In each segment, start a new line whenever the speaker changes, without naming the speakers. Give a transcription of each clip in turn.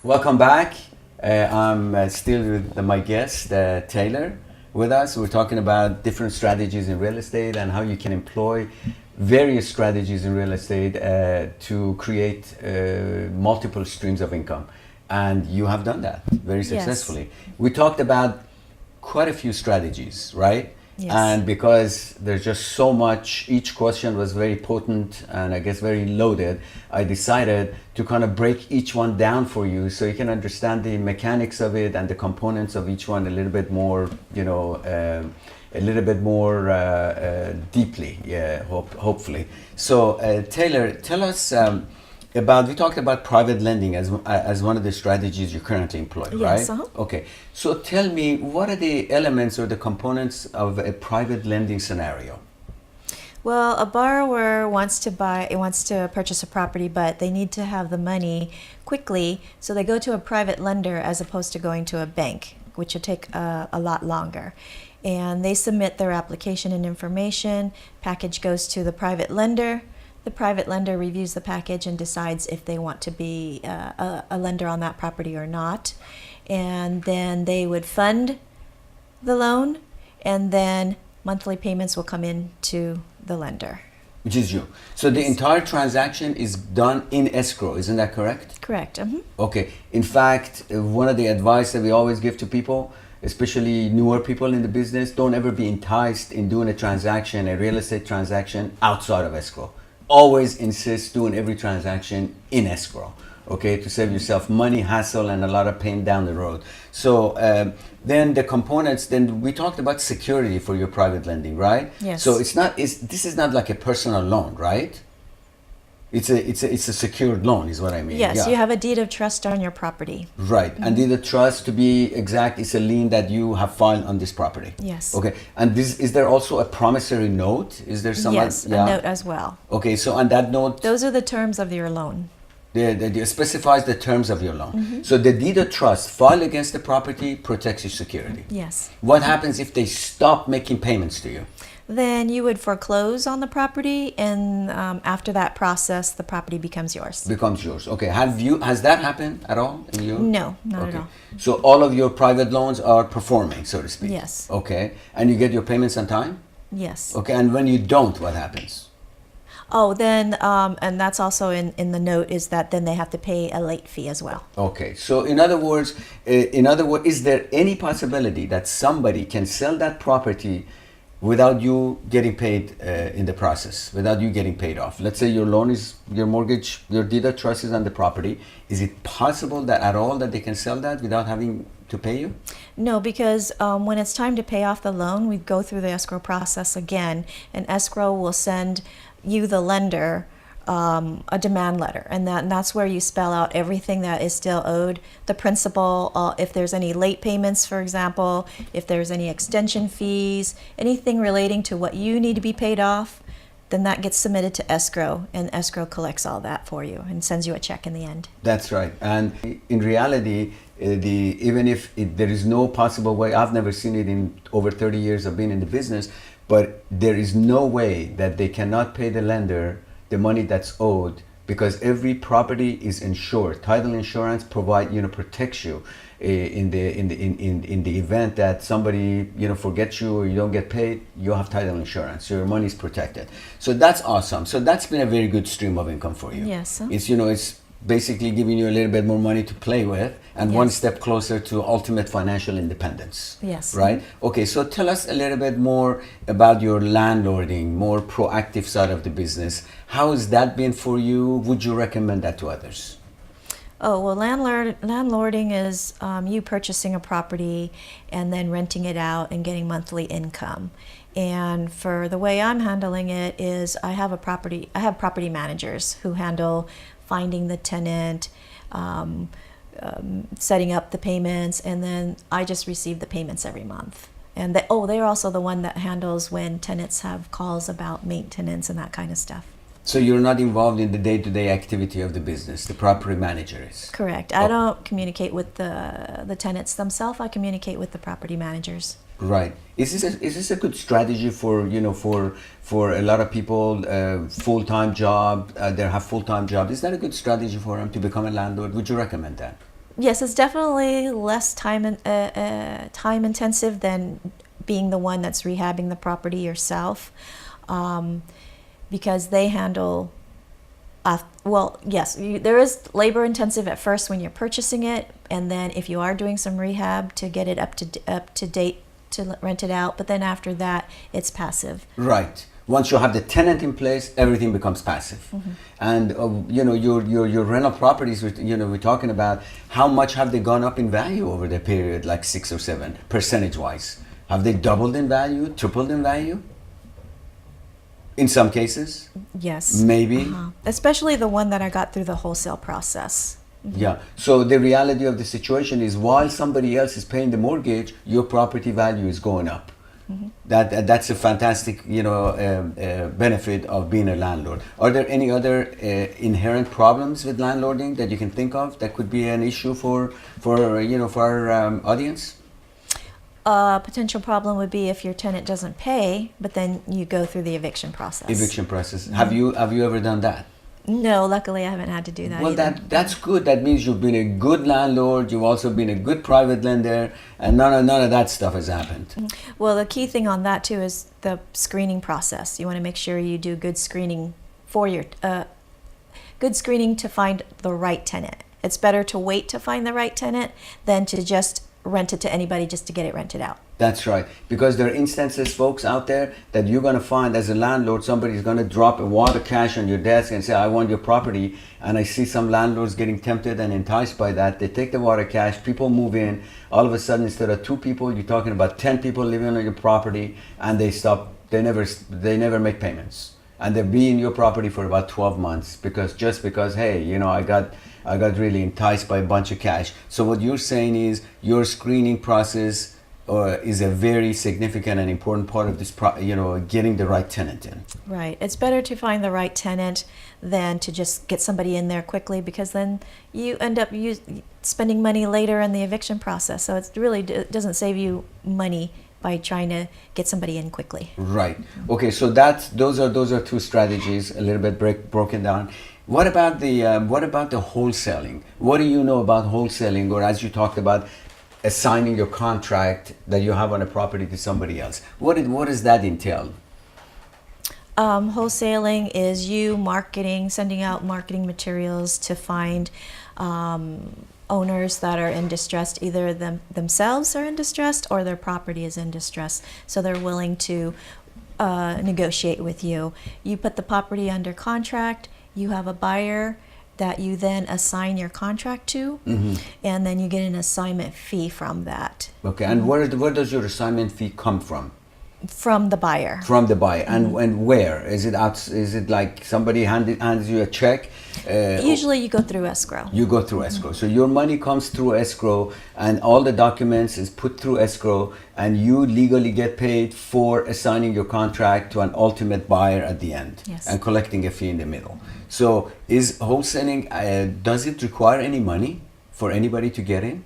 Welcome back. I'm still with my guest, Taylor, with us. We're talking about different strategies in real estate and how you can employ various strategies in real estate to create multiple streams of income. And you have done that very successfully. Yes. We talked about quite a few strategies, right?
Yes.
And because there's just so much, each question was very potent and I guess very loaded, I decided to kind of break each one down for you so you can understand the mechanics of it and the components of each one a little bit more, a little bit more deeply, hopefully. So Taylor, tell us we talked about private lending as one of the strategies you currently employ,
yes,
right? Okay. So tell me, what are the elements or the components of a private lending scenario?
Well, a borrower wants to purchase a property, but they need to have the money quickly, so they go to a private lender as opposed to going to a bank, which will take a lot longer. And they submit their application and information. Package goes to the private lender. The private lender reviews the package and decides if they want to be a lender on that property or not. And then they would fund the loan, and then monthly payments will come in to the lender.
Which is you. So the entire transaction is done in escrow, isn't that correct?
Correct. Mm-hmm.
Okay. In fact, one of the advice that we always give to people, especially newer people in the business, don't ever be enticed in doing a real estate transaction outside of escrow. Always insist doing every transaction in escrow, okay, to save yourself money, hassle, and a lot of pain down the road. So then the components, then we talked about security for your private lending, right?
Yes.
So this is not like a personal loan, right? It's a secured loan is what I mean.
Yes,
yeah.
You have a deed of trust on your property.
Right, and deed of trust, to be exact, is a lien that you have filed on this property.
Yes.
Okay, and is there also a promissory note? Is there some?
Yes, a note as well.
Okay, so on that note,
those are the terms of your loan.
It specifies the terms of your loan. Mm-hmm. So the deed of trust filed against the property protects your security.
Yes.
What happens if they stop making payments to you?
Then you would foreclose on the property, and after that process, the property becomes yours.
Becomes yours. Okay. Has that happened at all in you?
No, not at all.
So all of your private loans are performing, so to speak.
Yes.
Okay. And you get your payments on time?
Yes.
Okay. And when you don't, what happens?
Oh, then, and that's also in the note, is that then they have to pay a late fee as well.
Okay. So in other words, is there any possibility that somebody can sell that property without you getting paid in the process, without you getting paid off? Let's say your mortgage, your deed of trust is on the property. Is it possible that they can sell that without having to pay you?
No, because when it's time to pay off the loan, we go through the escrow process again, and escrow will send you, the lender, a demand letter, and that's where you spell out everything that is still owed, the principal, if there's any late payments, for example, if there's any extension fees, anything relating to what you need to be paid off, then that gets submitted to escrow, and escrow collects all that for you and sends you a check in the end.
That's right. And in reality, even if there is no possible way, I've never seen it in over 30 years of being in the business, but there is no way that they cannot pay the lender the money that's owed, because every property is insured. Title insurance protects you in the event that somebody forgets you or you don't get paid. You have title insurance, so your money is protected. So that's awesome. So that's been a very good stream of income for you.
Yes.
It's basically giving you a little bit more money to play with, and
yes.
one step closer to ultimate financial independence.
Yes.
Right? Okay, so tell us a little bit more about your landlording, more proactive side of the business. How has that been for you? Would you recommend that to others?
Oh, well, landlording is you purchasing a property and then renting it out and getting monthly income. And for the way I'm handling it is I have property managers who handle finding the tenant, setting up the payments, and then I just receive the payments every month. And they're also the one that handles when tenants have calls about maintenance and that kind of stuff.
So you're not involved in the day-to-day activity of the business, the property manager is?
Correct. I don't communicate with the tenants themselves. I communicate with the property managers.
Right. Is this a good strategy for a lot of people, full-time job, they have full-time job? Is that a good strategy for them to become a landlord? Would you recommend that?
Yes, it's definitely less time intensive than being the one that's rehabbing the property yourself, because they handle. Well, yes, there is labor intensive at first when you're purchasing it, and then if you are doing some rehab to get it up to date to rent it out. But then after that, it's passive.
Right. Once you have the tenant in place, everything becomes passive. And your rental properties, we're talking about how much have they gone up in value over the period, like 6 or 7 percentage wise. Have they doubled in value, tripled in value? In some cases,
Yes.
maybe.
Especially the one that I got through the wholesale process.
Yeah. So the reality of the situation is, while somebody else is paying the mortgage, your property value is going up. That's a fantastic, benefit of being a landlord. Are there any other inherent problems with landlording that you can think of that could be an issue for our audience?
A potential problem would be if your tenant doesn't pay, but then you go through the eviction process.
Eviction process. Have you ever done that?
No, luckily I haven't had to do that
Well,
either.
that's good. That means you've been a good landlord. You've also been a good private lender, and none of that stuff has happened.
Well, the key thing on that too is the screening process. You want to make sure you do good screening for your good screening to find the right tenant. It's better to wait to find the right tenant than to just rent it to anybody just to get it rented out.
That's right. Because there are instances, folks, out there that you're going to find as a landlord, somebody's going to drop a wad of cash on your desk and say, I want your property. And I see some landlords getting tempted and enticed by that. They take the wad of cash, people move in. All of a sudden, instead of 2 people, you're talking about 10 people living on your property, and they stop. They never make payments. And they'll be in your property for about 12 months because hey, I got really enticed by a bunch of cash. So what you're saying is your screening process is a very significant and important part of this, getting the right tenant in.
Right. It's better to find the right tenant than to just get somebody in there quickly, because then you end up spending money later in the eviction process. So it really doesn't save you money by trying to get somebody in quickly.
Right. Okay. So those are 2 strategies, a little bit broken down. What about the wholesaling? What do you know about wholesaling, or as you talked about, assigning your contract that you have on a property to somebody else? What does that entail?
Wholesaling is you sending out marketing materials to find owners that are in distress, either themselves are in distress or their property is in distress. So they're willing to negotiate with you. You put the property under contract, you have a buyer that you then assign your contract to, and then you get an assignment fee from that.
Okay, and where does your assignment fee come from?
From the buyer.
From the buyer, and where is it? Is it like somebody hands you a check?
Usually, you go through escrow.
You go through escrow, so your money comes through escrow, and all the documents is put through escrow, and you legally get paid for assigning your contract to an ultimate buyer at the end,
Yes.
and collecting a fee in the middle. So, is wholesaling? Does it require any money for anybody to get in?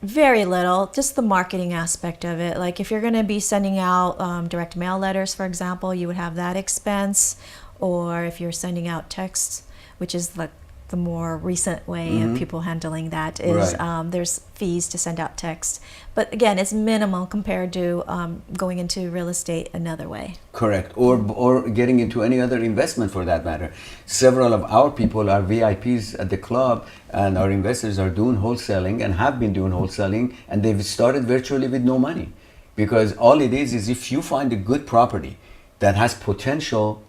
Very little, just the marketing aspect of it. Like if you're going to be sending out direct mail letters, for example, you would have that expense. Or if you're sending out texts, which is the more recent way of people handling that, is
Right.
There's fees to send out text. But again, it's minimal compared to going into real estate another way.
Correct. Or getting into any other investment for that matter. Several of our people are VIPs at the club, and our investors are doing wholesaling and have been doing wholesaling, and they've started virtually with no money. Because all it is if you find a good property that has potential,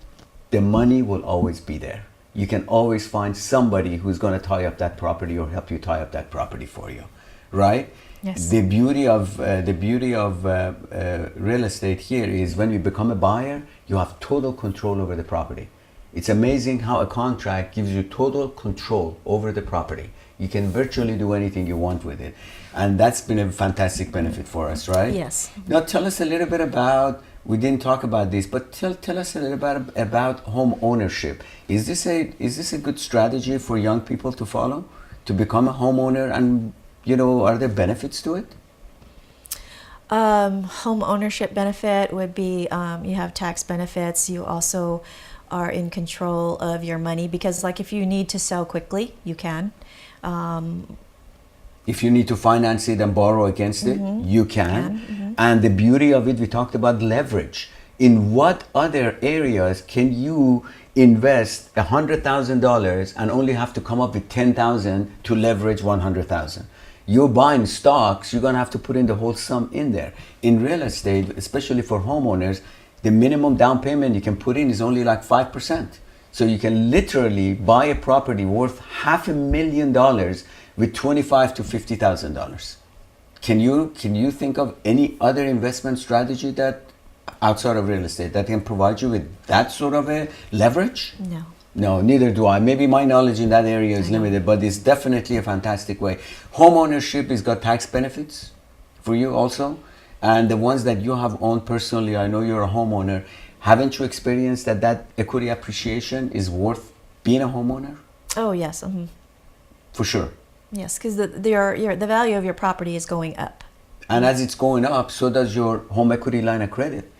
the money will always be there. You can always find somebody who's going to tie up that property or help you tie up that property for you, right?
Yes.
The beauty of real estate here is when you become a buyer, you have total control over the property. It's amazing how a contract gives you total control over the property. You can virtually do anything you want with it, and that's been a fantastic benefit for us, right?
Yes.
Now tell us a little bit about. We didn't talk about this, but tell us a little bit about home ownership. Is this a good strategy for young people to follow, to become a homeowner, and are there benefits to it?
Home ownership benefit would be you have tax benefits. You also are in control of your money, because like if you need to sell quickly, you can.
If you need to finance it and borrow against it, you can. And the beauty of it, we talked about leverage. In what other areas can you invest $100,000 and only have to come up with 10,000 to leverage 100,000? You're buying stocks, you're gonna have to put in the whole sum in there. In real estate, especially for homeowners, the minimum down payment you can put in is only like 5%. So you can literally buy a property worth $500,000 with $25,000 to $50,000. Can you think of any other investment strategy that outside of real estate that can provide you with that sort of a leverage?
No.
No, neither do I. Maybe my knowledge in that area is limited, but it's definitely a fantastic way. Home ownership has got tax benefits for you also. And the ones that you have owned personally, I know you're a homeowner. Haven't you experienced that equity appreciation is worth being a homeowner?
Oh, yes.
For sure.
Yes, because the value of your property is going up.
And as it's going up, so does your home equity line of credit,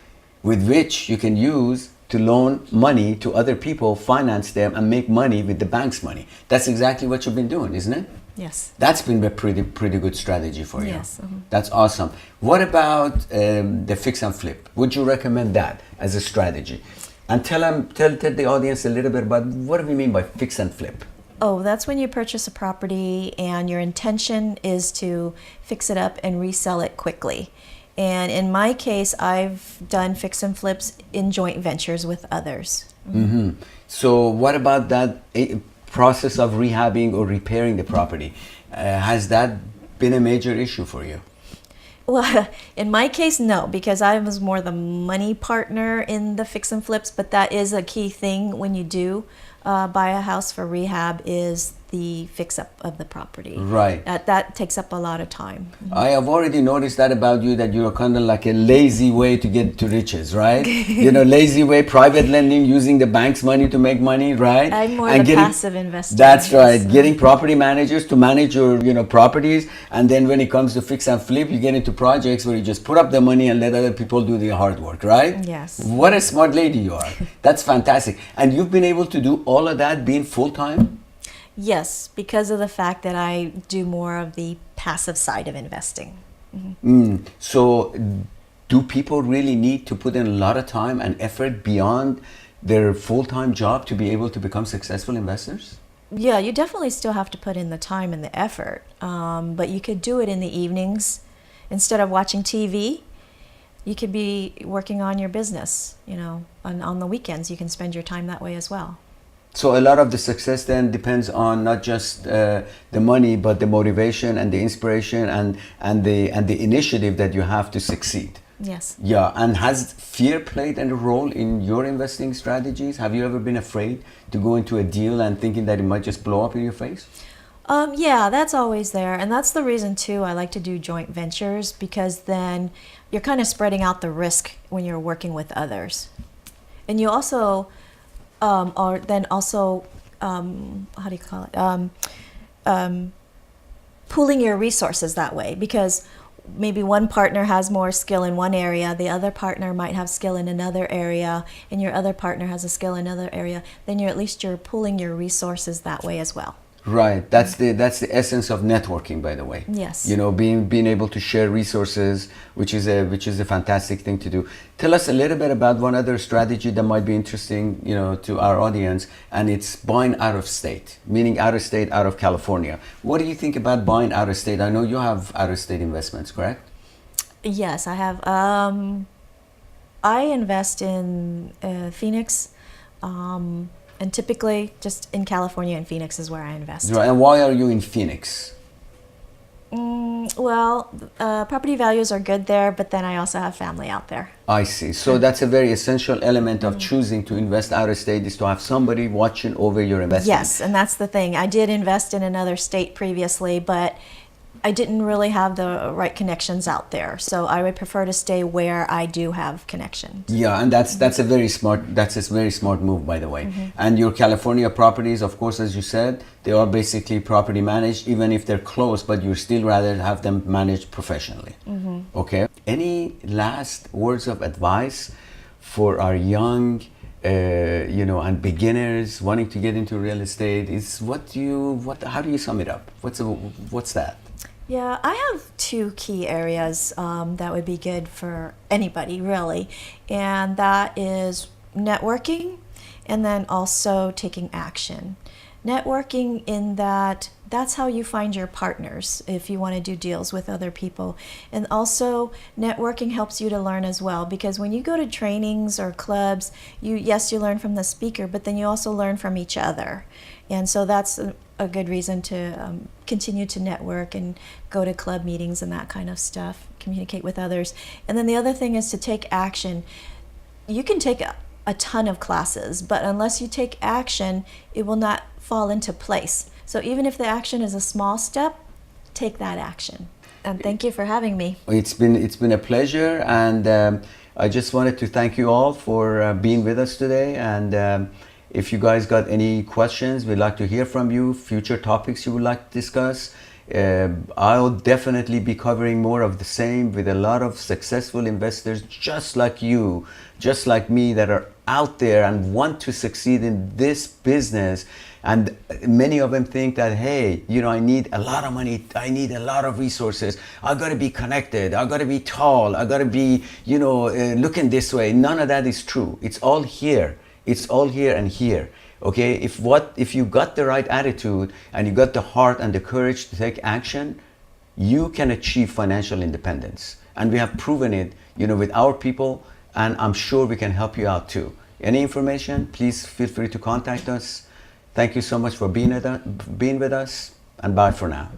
with which you can use to loan money to other people, finance them, and make money with the bank's money. That's exactly what you've been doing, isn't it?
Yes.
That's been a pretty good strategy for you.
Yes.
That's awesome. What about the fix and flip? Would you recommend that as a strategy? And tell the audience a little bit about what do we mean by fix and flip?
Oh, that's when you purchase a property and your intention is to fix it up and resell it quickly. And in my case, I've done fix and flips in joint ventures with others.
So what about that process of rehabbing or repairing the property? Has that been a major issue for you?
Well, in my case, no, because I was more the money partner in the fix and flips, but that is a key thing when you do buy a house for rehab is the fix up of the property.
Right.
That takes up a lot of time.
I have already noticed that about you, that you're kind of like a lazy way to get to riches, right? Lazy way, private lending, using the bank's money to make money, right?
I'm more the passive investor.
That's right. Getting property managers to manage your, properties, and then when it comes to fix and flip, you get into projects where you just put up the money and let other people do the hard work, right?
Yes.
What a smart lady you are. That's fantastic. And you've been able to do all of that being full-time?
Yes, because of the fact that I do more of the passive side of investing.
So do people really need to put in a lot of time and effort beyond their full-time job to be able to become successful investors?
Yeah, you definitely still have to put in the time and the effort, but you could do it in the evenings. Instead of watching TV, you could be working on your business, on the weekends. You can spend your time that way as well.
So a lot of the success then depends on not just the money, but the motivation and the inspiration and the initiative that you have to succeed.
Yes.
Yeah. And has fear played a role in your investing strategies? Have you ever been afraid to go into a deal and thinking that it might just blow up in your face?
Yeah, that's always there. And that's the reason, too, I like to do joint ventures, because then you're kind of spreading out the risk when you're working with others. And you also how do you call it? Pooling your resources that way, because maybe one partner has more skill in one area, the other partner might have skill in another area, and your other partner has a skill in another area. Then you're pooling your resources that way as well.
Right. That's the essence of networking, by the way.
Yes.
Being able to share resources, which is a fantastic thing to do. Tell us a little bit about one other strategy that might be interesting, to our audience, and it's buying out of state, meaning out of state, out of California. What do you think about buying out of state? I know you have out of state investments, correct?
Yes, I have. I invest in Phoenix. And typically, just in California and Phoenix is where I invest.
Right. And why are you in Phoenix?
Property values are good there, but then I also have family out there.
I see. So that's a very essential element of choosing to invest out of state, is to have somebody watching over your investment.
Yes, and that's the thing. I did invest in another state previously, but I didn't really have the right connections out there. So I would prefer to stay where I do have connections.
Yeah, and that's a very smart move, by the way. And your California properties, of course, as you said, they are basically property managed, even if they're close, but you still rather have them managed professionally. Okay. Any last words of advice for our young and beginners wanting to get into real estate? How do you sum it up? What's that?
Yeah, I have two key areas that would be good for anybody, really, and that is networking and then also taking action. Networking, in that that's how you find your partners if you want to do deals with other people. And also, networking helps you to learn as well, because when you go to trainings or clubs, you learn from the speaker, but then you also learn from each other. And so that's a good reason to continue to network and go to club meetings and that kind of stuff, communicate with others. And then the other thing is to take action. You can take a ton of classes, but unless you take action, it will not fall into place. So even if the action is a small step, take that action. And thank you for having me.
It's been a pleasure, and I just wanted to thank you all for being with us today. And if you guys got any questions, we'd like to hear from you. Future topics you would like to discuss. I'll definitely be covering more of the same with a lot of successful investors just like you, just like me, that are out there and want to succeed in this business. And many of them think that, hey, I need a lot of money, I need a lot of resources, I gotta be connected, I gotta be tall, I gotta be, looking this way. None of that is true. It's all here. It's all here and here. Okay, if you got the right attitude and you got the heart and the courage to take action, you can achieve financial independence. And we have proven it, with our people, and I'm sure we can help you out too. Any information, please feel free to contact us. Thank you so much for being with us, and bye for now.